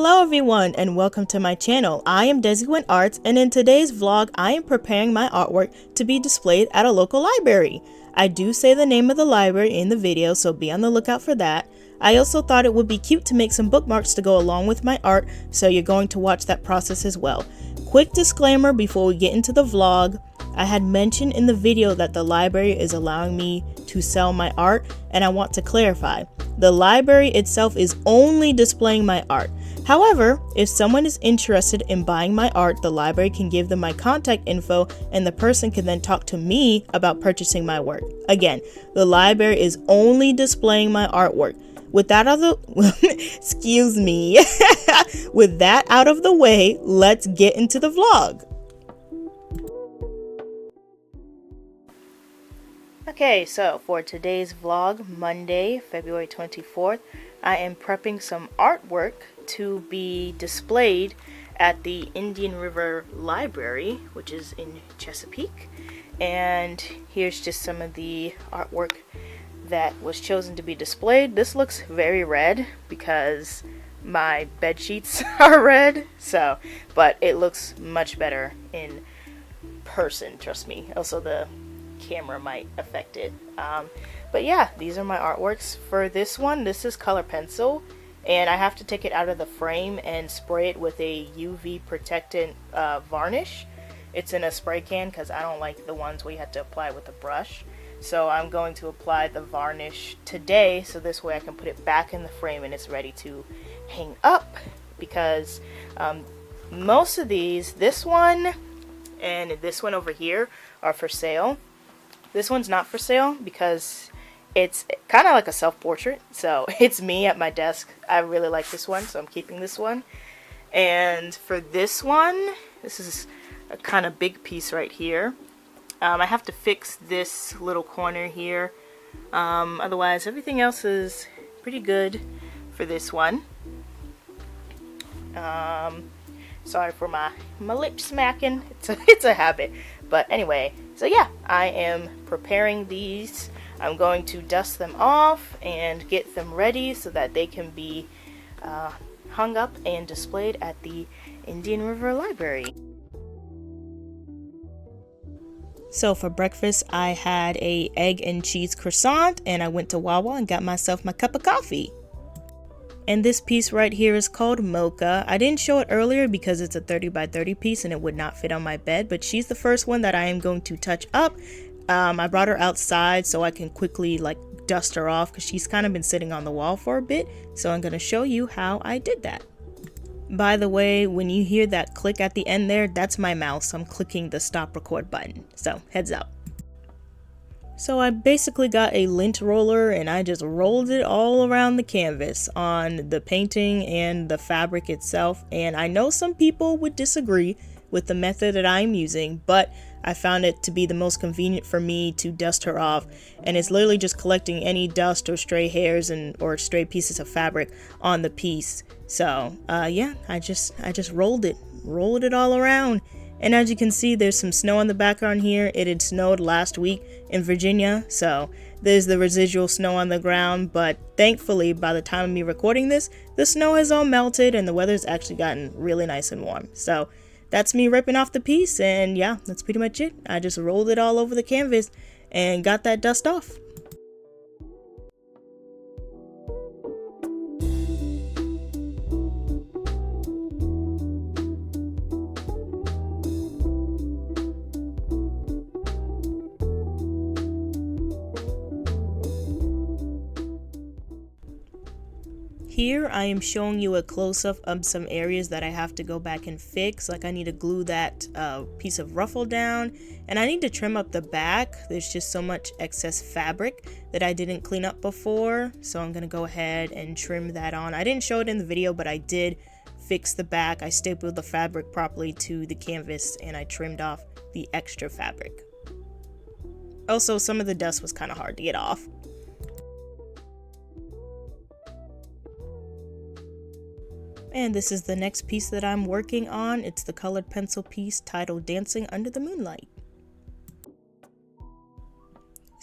Hello everyone and welcome to my channel. I am Desi Arts, and in today's vlog I am preparing my artwork to be displayed at a local library. I do say the name of the library in the video, so be on the lookout for that. I also thought it would be cute to make some bookmarks to go along with my art, so you're going to watch that process as well. Quick disclaimer before we get into the vlog. I had mentioned in the video that the library is allowing me to sell my art, and I want to clarify. The library itself is only displaying my art. However, if someone is interested in buying my art, the library can give them my contact info and the person can then talk to me about purchasing my work. Again, the library is only displaying my artwork. With that out of the excuse me. With that out of the way, let's get into the vlog. Okay, so for today's vlog, Monday, February 24th, I am prepping some artwork to be displayed at the Indian River Library, which is in Chesapeake. And here's just some of the artwork that was chosen to be displayed. This looks very red because my bed sheets are red, so, but it looks much better in person, trust me. Also, the camera might affect it, but yeah, these are my artworks. For this one, this is color pencil, and I have to take it out of the frame and spray it with a UV protectant varnish. It's in a spray can because I don't like the ones where you have to apply it with a brush. So I'm going to apply the varnish today, so this way I can put it back in the frame and it's ready to hang up, because most of these, this one and this one over here, are for sale. This one's not for sale because it's kind of like a self-portrait, so it's me at my desk. I really like this one, so I'm keeping this one. And for this one, this is a kind of big piece right here. I have to fix this little corner here. Otherwise, everything else is pretty good for this one. Sorry for my lip smacking. It's a habit. But anyway, so yeah, I am preparing these. I'm going to dust them off and get them ready so that they can be hung up and displayed at the Indian River Library. So for breakfast, I had a egg and cheese croissant, and I went to Wawa and got myself my cup of coffee. And this piece right here is called Mocha. I didn't show it earlier because it's a 30 by 30 piece and it would not fit on my bed, but she's the first one that I am going to touch up. I brought her outside so I can quickly dust her off because she's kind of been sitting on the wall for a bit. So I'm going to show you how I did that. By the way, when you hear that click at the end there, that's my mouse. I'm clicking the stop record button. So heads up. So I basically got a lint roller and I just rolled it all around the canvas on the painting and the fabric itself. And I know some people would disagree with the method that I'm using, but I found it to be the most convenient for me to dust her off. And it's literally just collecting any dust or stray hairs or stray pieces of fabric on the piece. So yeah, I just rolled it all around. And as you can see, there's some snow in the background here. It had snowed last week in Virginia, so there's the residual snow on the ground. But thankfully, by the time of me recording this, the snow has all melted and the weather's actually gotten really nice and warm. So that's me ripping off the piece, and yeah, that's pretty much it. I just rolled it all over the canvas and got that dust off. Here I am showing you a close-up of some areas that I have to go back and fix. Like I need to glue that piece of ruffle down, and I need to trim up the back. There's just so much excess fabric that I didn't clean up before, so I'm gonna go ahead and trim that on. I didn't show it in the video, but I did fix the back. I stapled the fabric properly to the canvas and I trimmed off the extra fabric. Also, some of the dust was kind of hard to get off. And this is the next piece that I'm working on. It's the colored pencil piece titled Dancing Under the Moonlight.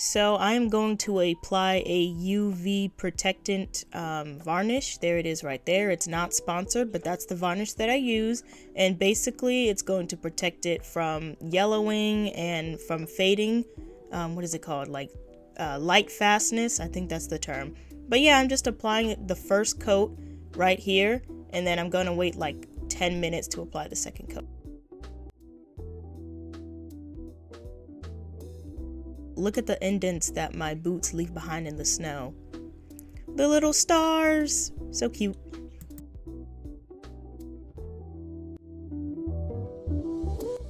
So I am going to apply a UV protectant varnish. There it is right there. It's not sponsored, but that's the varnish that I use. And basically it's going to protect it from yellowing and from fading. What is it called? Like light fastness. I think that's the term. But yeah, I'm just applying the first coat right here. And then I'm going to wait like 10 minutes to apply the second coat. Look at the indents that my boots leave behind in the snow. The little stars! So cute.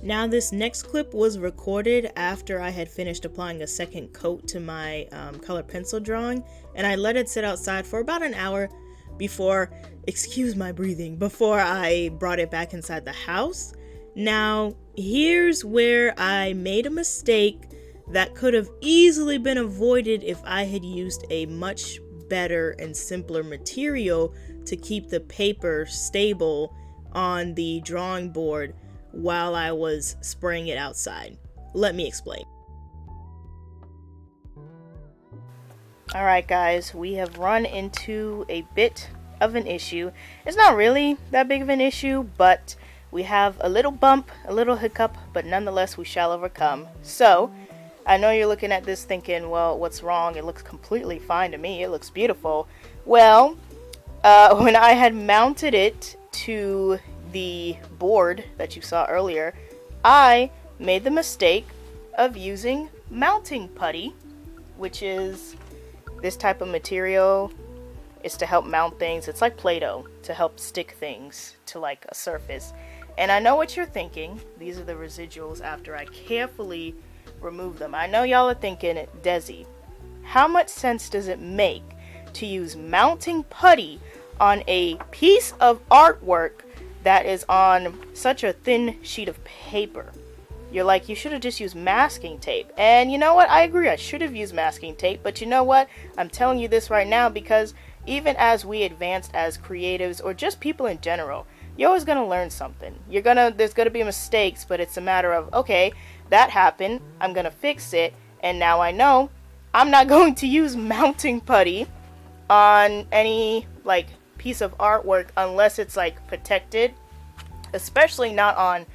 Now this next clip was recorded after I had finished applying a second coat to my color pencil drawing, and I let it sit outside for about an hour before, excuse my breathing, before I brought it back inside the house. Now here's where I made a mistake that could have easily been avoided if I had used a much better and simpler material to keep the paper stable on the drawing board while I was spraying it outside. Let me explain. Alright guys, we have run into a bit of an issue. It's not really that big of an issue, but we have a little bump, a little hiccup, but nonetheless we shall overcome. So, I know you're looking at this thinking, well, what's wrong? It looks completely fine to me. It looks beautiful. Well, when I had mounted it to the board that you saw earlier, I made the mistake of using mounting putty, which is this type of material. It's to help mount things. It's like Play-Doh to help stick things to like a surface. And I know what you're thinking. These are the residuals after I carefully remove them. I know y'all are thinking, Desi, how much sense does it make to use mounting putty on a piece of artwork that is on such a thin sheet of paper? You're like, you should have just used masking tape. And you know what? I agree, I should have used masking tape. But you know what? I'm telling you this right now because even as we advanced as creatives or just people in general, you're always going to learn something. There's going to be mistakes, but it's a matter of, okay, that happened, I'm going to fix it, and now I know I'm not going to use mounting putty on any like piece of artwork unless it's like protected, especially not on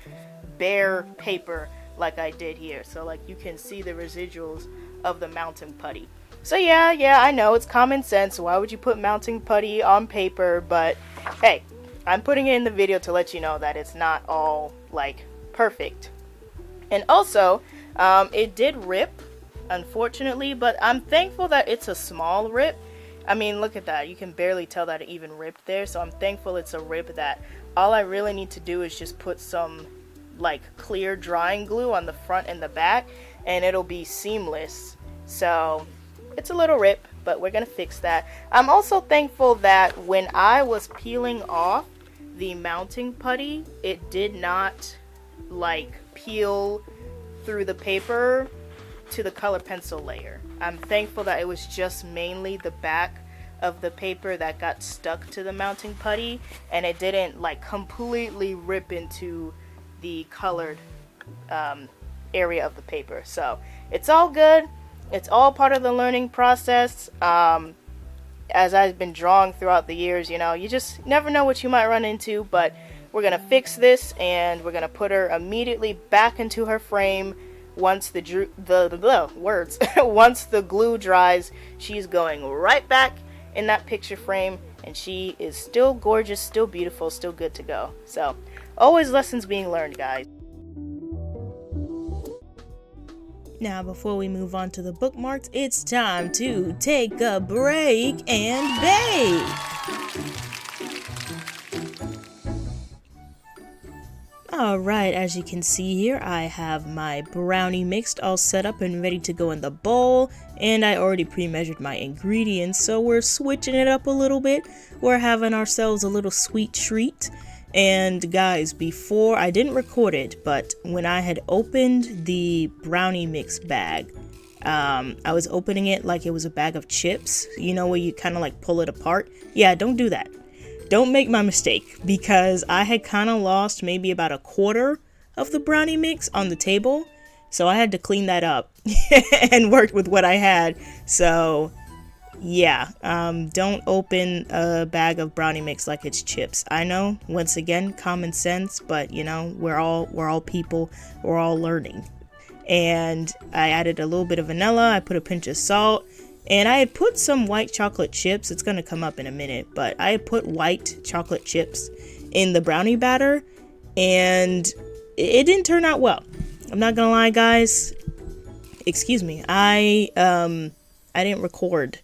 bare paper like I did here. So like you can see the residuals of the mounting putty. So yeah, I know it's common sense. Why would you put mounting putty on paper? But hey, I'm putting it in the video to let you know that it's not all like perfect. And also, it did rip, unfortunately, but I'm thankful that it's a small rip. I mean, look at that. You can barely tell that it even ripped there. So I'm thankful it's a rip that all I really need to do is just put some like clear drying glue on the front and the back, and it'll be seamless. So it's a little rip, but we're gonna fix that. I'm also thankful that when I was peeling off the mounting putty, it did not like peel through the paper to the color pencil layer. I'm thankful that it was just mainly the back of the paper that got stuck to the mounting putty, and it didn't like completely rip into the colored area of the paper. So it's all good. It's all part of the learning process. As I've been drawing throughout the years, you know, you just never know what you might run into, but we're gonna fix this and we're gonna put her immediately back into her frame. Once once the glue dries, she's going right back in that picture frame, and she is still gorgeous, still beautiful, still good to go. So always lessons being learned, guys. Now, before we move on to the bookmarks, it's time to take a break and bake. Alright, as you can see here, I have my brownie mixed all set up and ready to go in the bowl, and I already pre-measured my ingredients, so we're switching it up a little bit. We're having ourselves a little sweet treat. And guys, before, I didn't record it, but when I had opened the brownie mix bag, I was opening it like it was a bag of chips, you know, where you kind of like pull it apart. Yeah, don't do that. Don't make my mistake, because I had kind of lost maybe about a quarter of the brownie mix on the table. So I had to clean that up and work with what I had. So yeah, don't open a bag of brownie mix like it's chips. I know, once again, common sense, but you know, we're all people, we're all learning. And I added a little bit of vanilla, I put a pinch of salt, and I had put some white chocolate chips. It's gonna come up in a minute, but I had put white chocolate chips in the brownie batter, and it didn't turn out well. I'm not gonna lie, guys. Excuse me. I didn't record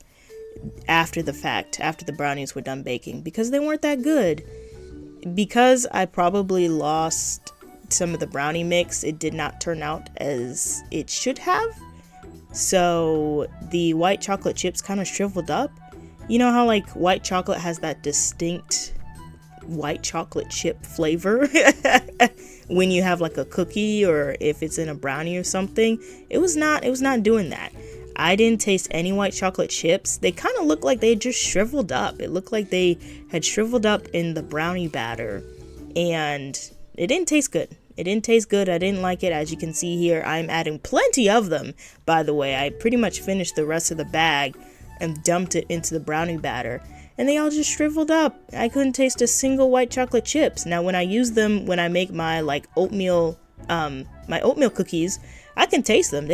after the fact, after the brownies were done baking, because they weren't that good. Because I probably lost some of the brownie mix, it did not turn out as it should have. So the white chocolate chips kind of shriveled up. You know how like white chocolate has that distinct white chocolate chip flavor when you have like a cookie, or if it's in a brownie or something? It was not doing that. I didn't taste any white chocolate chips. They kind of looked like they just shriveled up. It looked like they had shriveled up in the brownie batter, and it didn't taste good. It didn't taste good. I didn't like it. As you can see here, I'm adding plenty of them, by the way. I pretty much finished the rest of the bag and dumped it into the brownie batter, and they all just shriveled up. I couldn't taste a single white chocolate chips. Now, when I use them, when I make my like oatmeal cookies, I can taste them.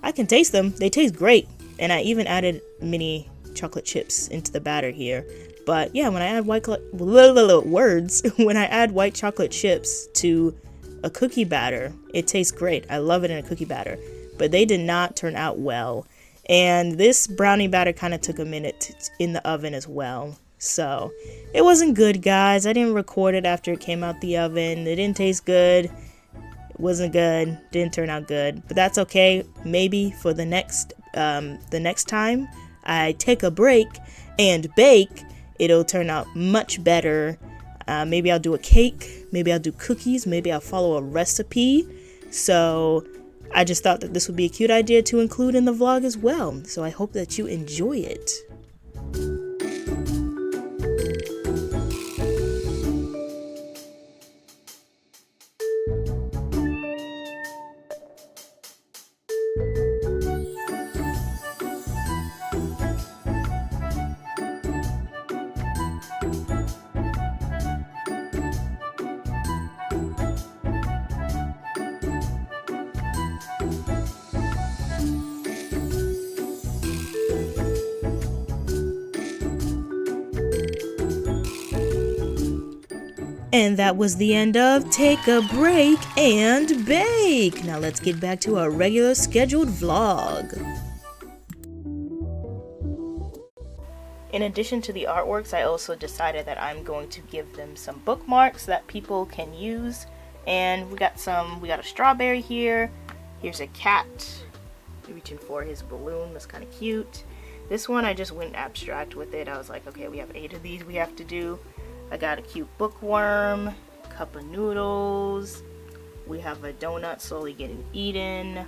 I can taste them. They taste great. And I even added mini chocolate chips into the batter here. But yeah, when I add when I add white chocolate chips to a cookie batter, it tastes great. I love it in a cookie batter. But they did not turn out well. And this brownie batter kind of took a minute in the oven as well. So it wasn't good, guys. I didn't record it after it came out the oven. It didn't taste good. It wasn't good. Didn't turn out good. But that's okay. Maybe for the next time I take a break and bake, it'll turn out much better. Maybe I'll do a cake. Maybe I'll do cookies. Maybe I'll follow a recipe. So I just thought that this would be a cute idea to include in the vlog as well. So I hope that you enjoy it. And that was the end of Take a Break and Bake. Now let's get back to our regular scheduled vlog. In addition to the artworks, I also decided that I'm going to give them some bookmarks that people can use. And we got a strawberry here. Here's a cat reaching for his balloon. That's kind of cute. This one I just went abstract with it. I was like, okay, we have 8 of these we have to do. I got a cute bookworm, cup of noodles, we have a donut slowly getting eaten,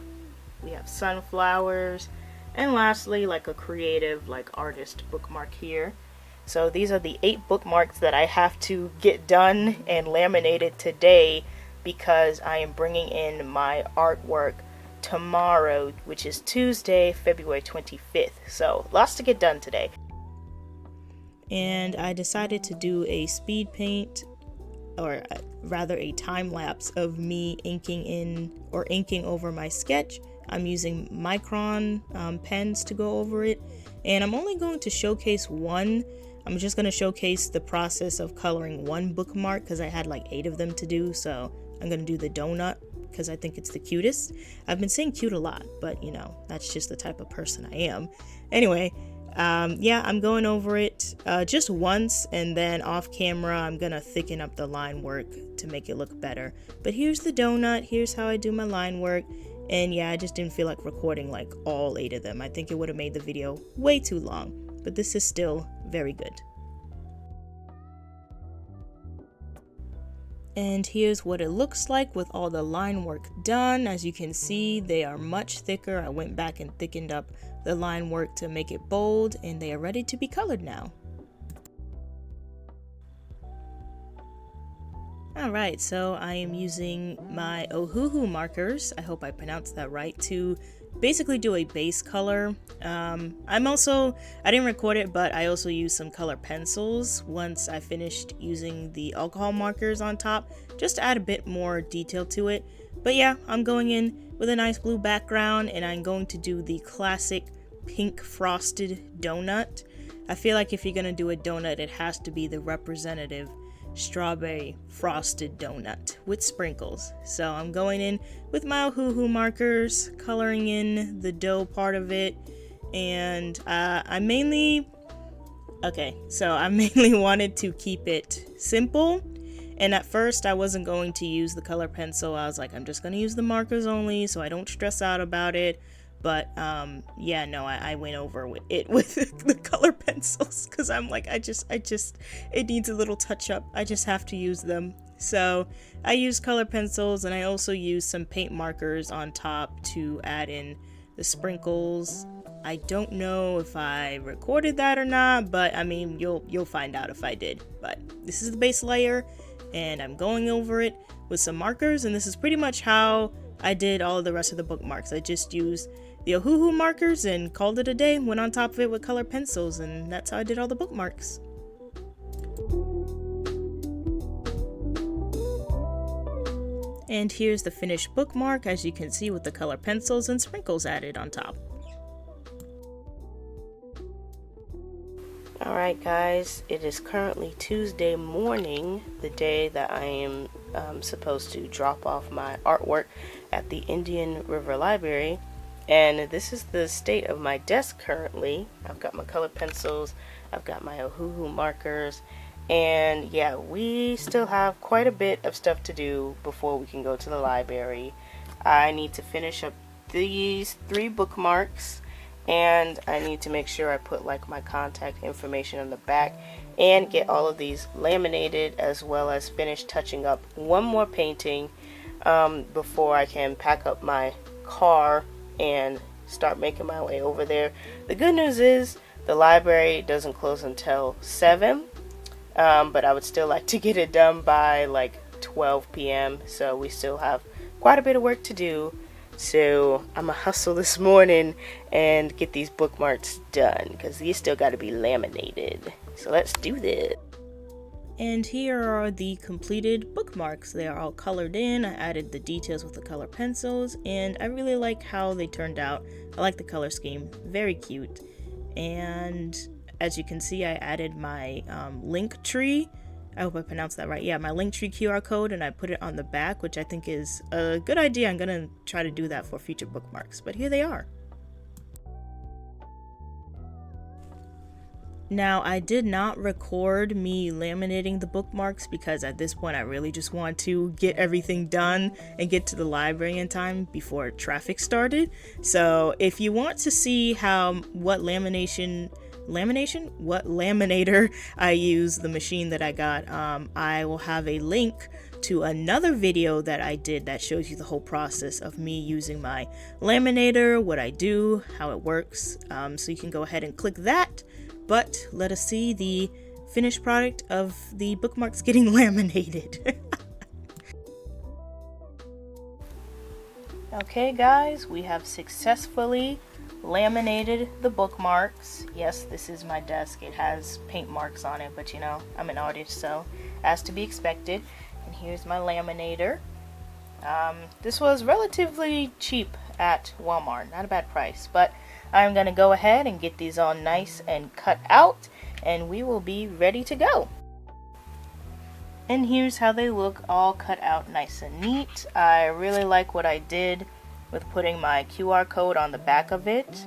we have sunflowers, and lastly, like a creative, like artist bookmark here. So these are the 8 bookmarks that I have to get done and laminated today, because I am bringing in my artwork tomorrow, which is Tuesday, February 25th. So lots to get done today. And I decided to do a speed paint, or rather a time lapse of me inking over my sketch. I'm using micron pens to go over it, and I'm only going to showcase one. I'm just going to showcase the process of coloring one bookmark because I had like 8 of them to do. So I'm going to do the donut because I think it's the cutest. I've been saying cute a lot, but you know, that's just the type of person I am. Anyway, yeah, I'm going over it just once, and then off camera I'm gonna thicken up the line work to make it look better. But here's the donut, here's how I do my line work, and yeah, I just didn't feel like recording like all 8 of them. I think it would have made the video way too long, but this is still very good. And here's what it looks like with all the line work done. As you can see, they are much thicker. I went back and thickened up the line work to make it bold, and they are ready to be colored now. Alright, so I am using my Ohuhu markers, I hope I pronounced that right, to basically do a base color. I didn't record it, but I also used some color pencils once I finished using the alcohol markers on top, just to add a bit more detail to it. But yeah, I'm going in with a nice blue background, and I'm going to do the classic pink frosted donut. I feel like if you're going to do a donut, it has to be the representative strawberry frosted donut with sprinkles. So I'm going in with my Ohuhu markers, coloring in the dough part of it, and I mainly wanted to keep it simple. And at first I wasn't going to use the color pencil. I was like, I'm just going to use the markers only so I don't stress out about it. But I went over with the color pencils because I'm like, it needs a little touch up. I just have to use them. So I used color pencils, and I also used some paint markers on top to add in the sprinkles. I don't know if I recorded that or not, but I mean, you'll find out if I did. But this is the base layer, and I'm going over it with some markers, and this is pretty much how I did all of the rest of the bookmarks. I just used the Ohuhu markers and called it a day, went on top of it with color pencils, and that's how I did all the bookmarks. And here's the finished bookmark, as you can see, with the color pencils and sprinkles added on top. Alright guys, it is currently Tuesday morning, the day that I am supposed to drop off my artwork at the Indian River Library. And this is the state of my desk currently. I've got my color pencils, I've got my Ohuhu markers, and yeah, we still have quite a bit of stuff to do before we can go to the library. I need to finish up these 3 bookmarks, and I need to make sure I put like my contact information on the back and get all of these laminated, as well as finish touching up one more painting before I can pack up my car and start making my way over there. The good news is the library doesn't close until 7, but I would still like to get it done by like 12 p.m. so we still have quite a bit of work to do. So I'm gonna hustle this morning and get these bookmarks done, because these still got to be laminated. So let's do this. And here are the completed bookmarks. They are all colored in. I added the details with the color pencils, and I really like how they turned out. I like the color scheme, very cute. And as you can see, I added my link tree. I hope I pronounced that right. Yeah, my Linktree QR code, and I put it on the back, which I think is a good idea. I'm gonna try to do that for future bookmarks, but here they are. Now, I did not record me laminating the bookmarks because at this point I really just want to get everything done and get to the library in time before traffic started. So if you want to see what laminator I use, the machine that I got, I will have a link to another video that I did that shows you the whole process of me using my laminator, what I do, how it works. So you can go ahead and click that. But let us see the finished product of the bookmarks getting laminated. Okay guys, we have successfully laminated the bookmarks. Yes, this is my desk. It has paint marks on it, but you know, I'm an artist, so as to be expected. And here's my laminator. This was relatively cheap at Walmart, not a bad price, but I'm gonna go ahead and get these all nice and cut out, and we will be ready to go. And here's how they look, all cut out nice and neat. I really like what I did with putting my QR code on the back of it,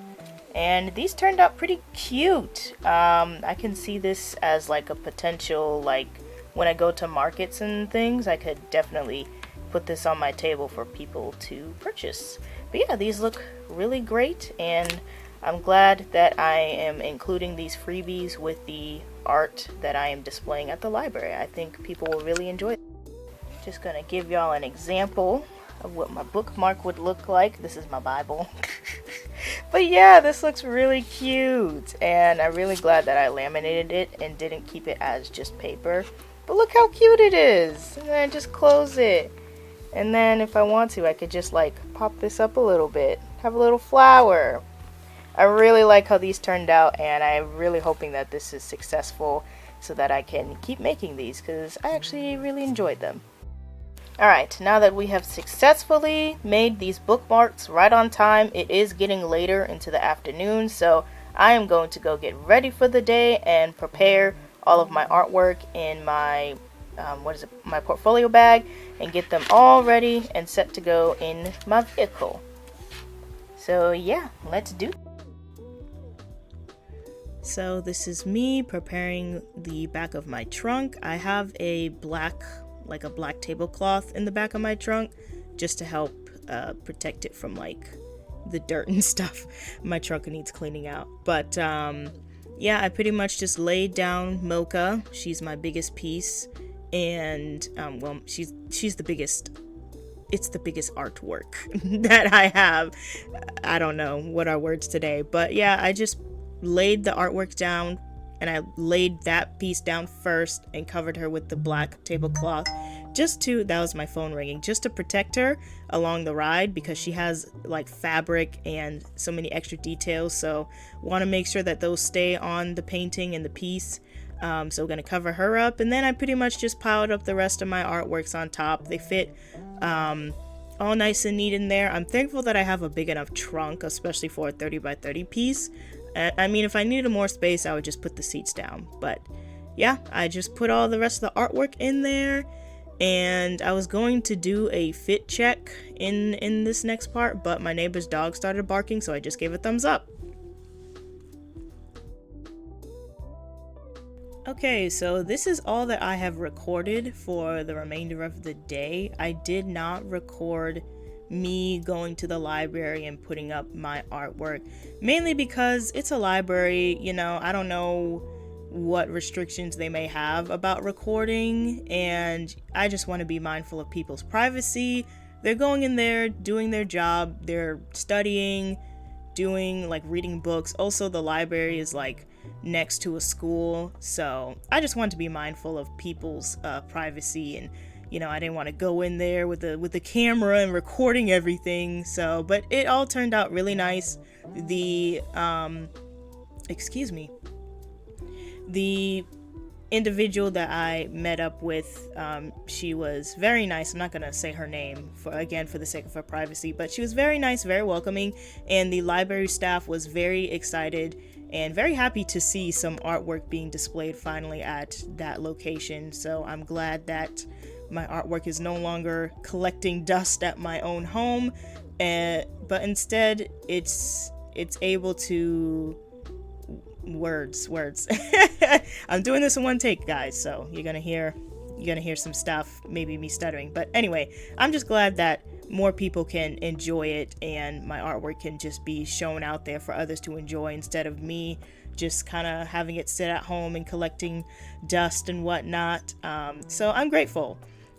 and these turned out pretty cute. I can see this as like a potential, like when I go to markets and things, I could definitely put this on my table for people to purchase. But yeah, these look really great, and I'm glad that I am including these freebies with the art that I am displaying at the library. I think people will really enjoy it. Just gonna give y'all an example of what my bookmark would look like. This is my Bible. But yeah, this looks really cute, and I'm really glad that I laminated it and didn't keep it as just paper. But look how cute it is. And then I just close it. And then if I want to, I could just like pop this up a little bit. Have a little flower. I really like how these turned out, and I'm really hoping that this is successful so that I can keep making these, because I actually really enjoyed them. Alright, now that we have successfully made these bookmarks right on time, it is getting later into the afternoon, so I am going to go get ready for the day and prepare all of my artwork in my my portfolio bag, and get them all ready and set to go in my vehicle. So yeah, let's do it. So this is me preparing the back of my trunk. I have a black tablecloth in the back of my trunk just to help protect it from like the dirt and stuff. My trunk needs cleaning out. But yeah, I pretty much just laid down Mocha. She's my biggest piece, and well, she's the biggest. It's the biggest artwork that I have. I don't know what are words today, but yeah, I just laid the artwork down, and I laid that piece down first and covered her with the black tablecloth, that was my phone ringing, just to protect her along the ride, because she has like fabric and so many extra details, so want to make sure that those stay on the painting and the piece. So we're going to cover her up, and then I pretty much just piled up the rest of my artworks on top. They fit all nice and neat in there. I'm thankful that I have a big enough trunk, especially for a 30 by 30 piece. I mean, if I needed more space, I would just put the seats down. But yeah, I just put all the rest of the artwork in there, and I was going to do a fit check in this next part, but my neighbor's dog started barking, so I just gave a thumbs up. Okay, so this is all that I have recorded for the remainder of the day. I did not record me going to the library and putting up my artwork, mainly because it's a library. You know, I don't know what restrictions they may have about recording, and I just want to be mindful of people's privacy. They're going in there, doing their job, they're studying, reading books. Also, the library is like next to a school, so I just want to be mindful of people's privacy, and I didn't want to go in there with the camera and recording everything. So, but it all turned out really nice. The individual that I met up with, she was very nice. I'm not gonna say her name for the sake of her privacy, but she was very nice, very welcoming, and the library staff was very excited and very happy to see some artwork being displayed finally at that location. So I'm glad that my artwork is no longer collecting dust at my own home, but instead it's able to words. I'm doing this in one take, guys, so you're gonna hear some stuff, maybe me stuttering. But anyway, I'm just glad that more people can enjoy it, and my artwork can just be shown out there for others to enjoy, instead of me just kind of having it sit at home and collecting dust and whatnot. So I'm grateful.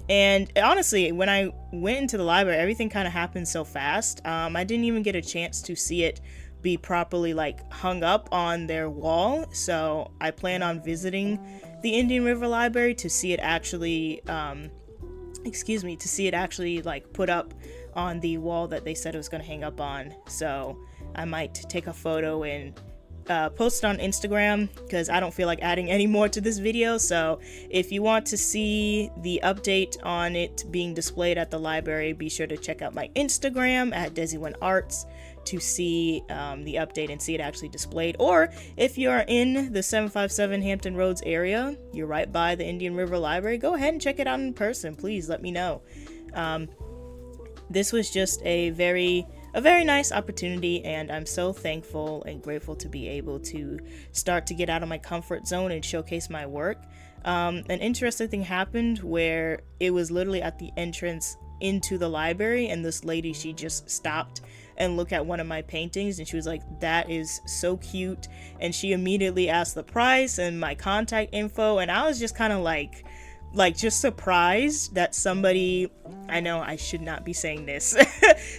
And honestly, when I went into the library, everything kind of happened so fast. I didn't even get a chance to see it be properly hung up on their wall. So I plan on visiting the Indian River Library to see it actually put up on the wall that they said it was going to hang up on. So I might take a photo and post it on Instagram, because I don't feel like adding any more to this video. So if you want to see the update on it being displayed at the library, be sure to check out my Instagram at DesiWenArts to see the update and see it actually displayed. Or if you're in the 757 Hampton Roads area, you're right by the Indian River Library, go ahead and check it out in person. Please let me know. This was just a very nice opportunity, and I'm so thankful and grateful to be able to start to get out of my comfort zone and showcase my work. An interesting thing happened where it was literally at the entrance into the library, and this lady, she just stopped and looked at one of my paintings, and she was like, "That is so cute," and she immediately asked the price and my contact info, and I was just kind of like just surprised that somebody, I know I should not be saying this,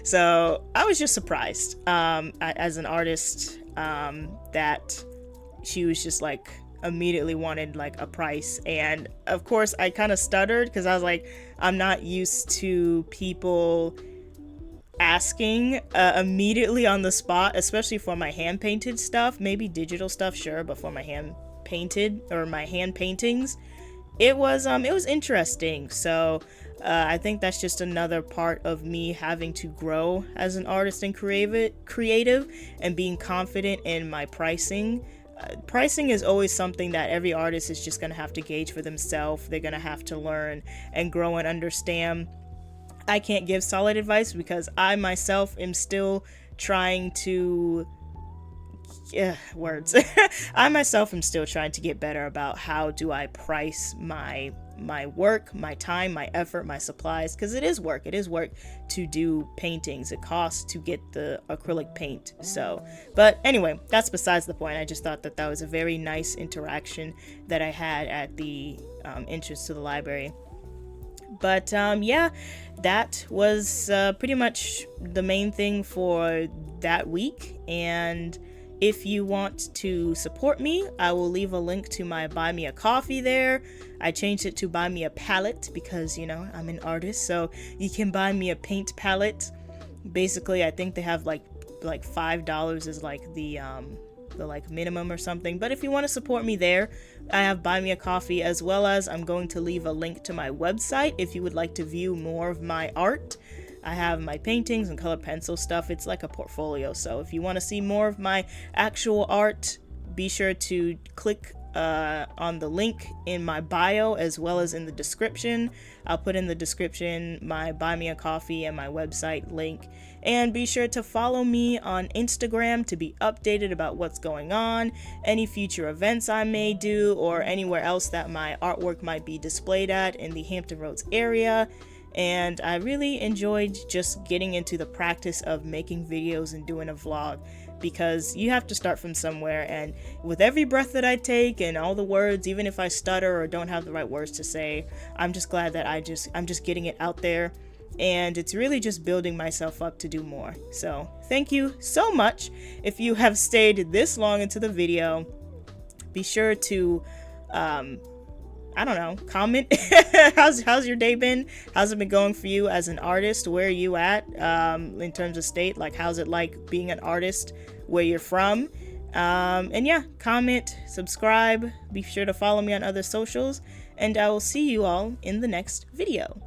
so I was just surprised as an artist, that she was just like, immediately wanted like a price. And of course I kind of stuttered because I was like, I'm not used to people asking immediately on the spot, especially for my hand painted stuff. Maybe digital stuff, sure, but for my hand painted or my hand paintings, it was interesting. So I think that's just another part of me having to grow as an artist and creative and being confident in my pricing. Pricing is always something that every artist is just going to have to gauge for themselves. They're going to have to learn and grow and understand. I can't give solid advice because I myself am still trying to I myself am still trying to get better about how do I price my work, my time, my effort, my supplies, because it is work to do paintings. It costs to get the acrylic paint. So, but anyway, that's besides the point. I just thought that was a very nice interaction that I had at the entrance to the library. But yeah, that was pretty much the main thing for that week. And if you want to support me, I will leave a link to my Buy Me a Coffee there. I changed it to Buy Me a Palette because, you know, I'm an artist, so you can buy me a paint palette. Basically, I think they have like $5 is like the like minimum or something. But if you want to support me there, I have Buy Me a Coffee, as well as I'm going to leave a link to my website if you would like to view more of my art. I have my paintings and colored pencil stuff. It's like a portfolio. So if you want to see more of my actual art, be sure to click on the link in my bio as well as in the description. I'll put in the description my Buy Me a Coffee and my website link. And be sure to follow me on Instagram to be updated about what's going on, any future events I may do, or anywhere else that my artwork might be displayed at in the Hampton Roads area. And I really enjoyed just getting into the practice of making videos and doing a vlog, because you have to start from somewhere. And with every breath that I take and all the words, even if I stutter or don't have the right words to say, I'm just glad that I'm just getting it out there. And it's really just building myself up to do more. So thank you so much. If you have stayed this long into the video, be sure to I don't know, comment. how's your day been? How's it been going for you as an artist? Where are you at in terms of state? Like, how's it like being an artist where you're from? And yeah, comment, subscribe, be sure to follow me on other socials, and I will see you all in the next video.